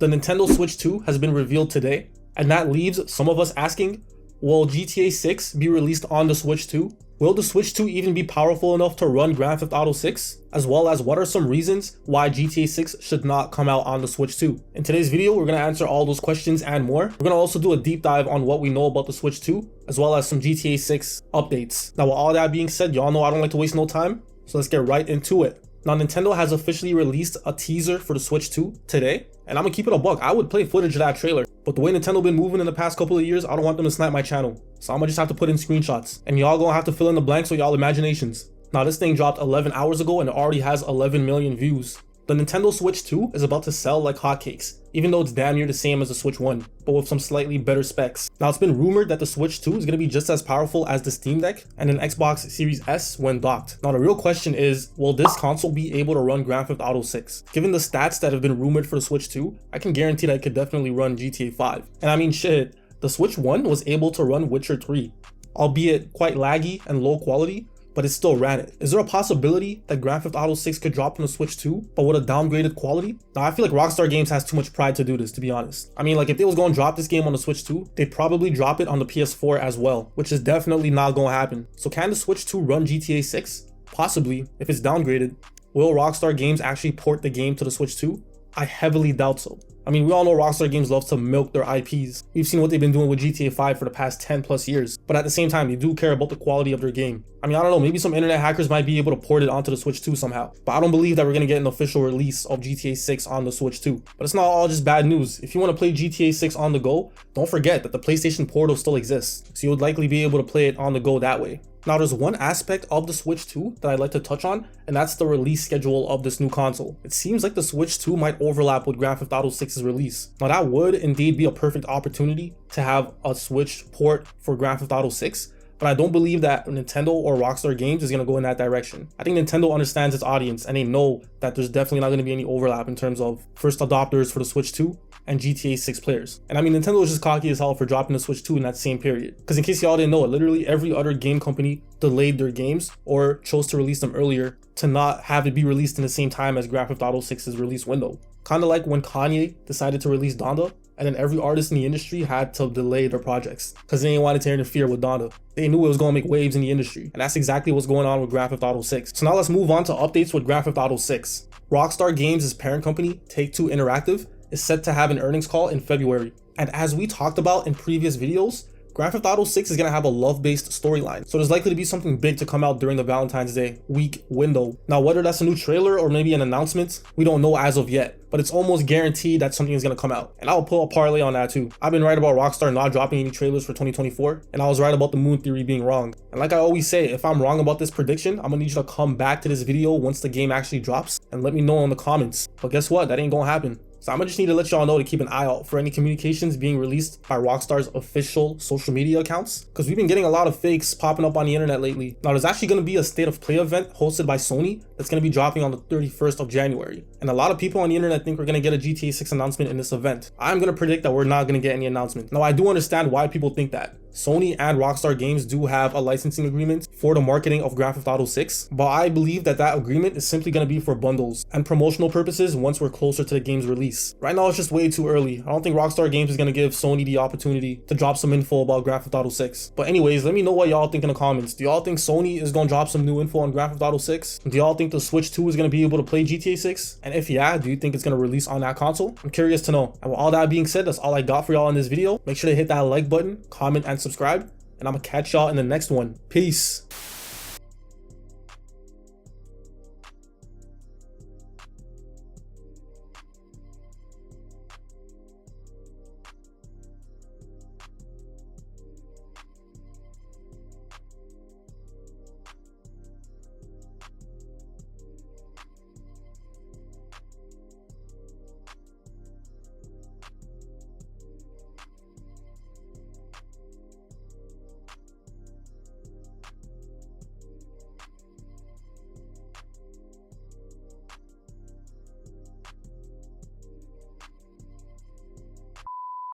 The Nintendo Switch 2 has been revealed today, and that leaves some of us asking, will GTA 6 be released on the Switch 2? Will the Switch 2 even be powerful enough to run Grand Theft Auto 6? As well as what are some reasons why GTA 6 should not come out on the Switch 2? In today's video, we're going to answer all those questions and more. We're going to also do a deep dive on what we know about the Switch 2, as well as some GTA 6 updates. Now with all that being said, y'all know I don't like to waste no time, so let's get right into it. Now Nintendo has officially released a teaser for the Switch 2 today, and I'm gonna keep it a buck. I would play footage of that trailer, but the way Nintendo been moving in the past couple of years, I don't want them to snipe my channel. So I'm gonna just have to put in screenshots, and y'all gonna have to fill in the blanks with y'all imaginations. Now this thing dropped 11 hours ago and it already has 11 million views. The Nintendo Switch 2 is about to sell like hotcakes, even though it's damn near the same as the Switch 1, but with some slightly better specs. Now it's been rumored that the Switch 2 is going to be just as powerful as the Steam Deck and an Xbox Series S when docked. Now the real question is, will this console be able to run Grand Theft Auto 6? Given the stats that have been rumored for the Switch 2, I can guarantee that it could definitely run GTA 5. And I mean shit, the Switch 1 was able to run Witcher 3, albeit quite laggy and low quality, but it still ran it. Is there a possibility that Grand Theft Auto 6 could drop on the Switch 2, but with a downgraded quality? Now I feel like Rockstar Games has too much pride to do this, to be honest. I mean, like if they was going to drop this game on the Switch 2, they'd probably drop it on the PS4 as well, which is definitely not going to happen. So can the Switch 2 run GTA 6? Possibly, if it's downgraded. Will Rockstar Games actually port the game to the Switch 2? I heavily doubt so. I mean, we all know Rockstar Games loves to milk their IPs. We've seen what they've been doing with GTA 5 for the past 10 plus years, but at the same time, they do care about the quality of their game. I mean, I don't know, maybe some internet hackers might be able to port it onto the Switch 2 somehow, but I don't believe that we're gonna get an official release of GTA 6 on the Switch 2. But it's not all just bad news. If you want to play GTA 6 on the go, don't forget that the PlayStation Portal still exists, so you would likely be able to play it on the go that way. Now there's one aspect of the Switch 2 that I'd like to touch on, and that's the release schedule of this new console. It seems like the Switch 2 might overlap with Grand Theft Auto 6's release. Now that would indeed be a perfect opportunity to have a Switch port for Grand Theft Auto 6, but I don't believe that Nintendo or Rockstar Games is going to go in that direction. I think Nintendo understands its audience and they know that there's definitely not going to be any overlap in terms of first adopters for the Switch 2 and GTA 6 players. And I mean, Nintendo was just cocky as hell for dropping the Switch 2 in that same period. Because in case y'all didn't know it, literally every other game company delayed their games or chose to release them earlier to not have it be released in the same time as Grand Theft Auto 6's release window. Kind of like when Kanye decided to release Donda, and then every artist in the industry had to delay their projects because they didn't want it to interfere with Donda. They knew it was going to make waves in the industry, and that's exactly what's going on with Grand Theft Auto 6. So now let's move on to updates with Grand Theft Auto 6. Rockstar Games' parent company, Take-Two Interactive, is set to have an earnings call in February. And as we talked about in previous videos, Grand Theft Auto 6 is going to have a love-based storyline, so there's likely to be something big to come out during the Valentine's Day week window. Now whether that's a new trailer or maybe an announcement, we don't know as of yet, but it's almost guaranteed that something is going to come out. And I'll pull a parlay on that too. I've been right about Rockstar not dropping any trailers for 2024, and I was right about the moon theory being wrong. And like I always say, if I'm wrong about this prediction, I'm going to need you to come back to this video once the game actually drops and let me know in the comments. But guess what? That ain't going to happen. So I'm gonna just need to let y'all know to keep an eye out for any communications being released by Rockstar's official social media accounts, because we've been getting a lot of fakes popping up on the internet lately. Now there's actually gonna be a state of play event hosted by Sony that's gonna be dropping on the 31st of January. And a lot of people on the internet think we're gonna get a GTA 6 announcement in this event. I'm gonna predict that we're not gonna get any announcement. Now I do understand why people think that. Sony and Rockstar Games do have a licensing agreement for the marketing of Grand Theft Auto 6, but I believe that that agreement is simply going to be for bundles and promotional purposes once we're closer to the game's release. Right now it's just way too early. I don't think Rockstar Games is going to give Sony the opportunity to drop some info about Grand Theft Auto 6. But anyways, let me know what y'all think in the comments. Do y'all think Sony is going to drop some new info on Grand Theft Auto 6? Do y'all think the Switch 2 is going to be able to play GTA 6? And if yeah, do you think it's going to release on that console? I'm curious to know. And with all that being said, that's all I got for y'all in this video. Make sure to hit that like button, comment, and subscribe. And I'm gonna catch y'all in the next one. Peace.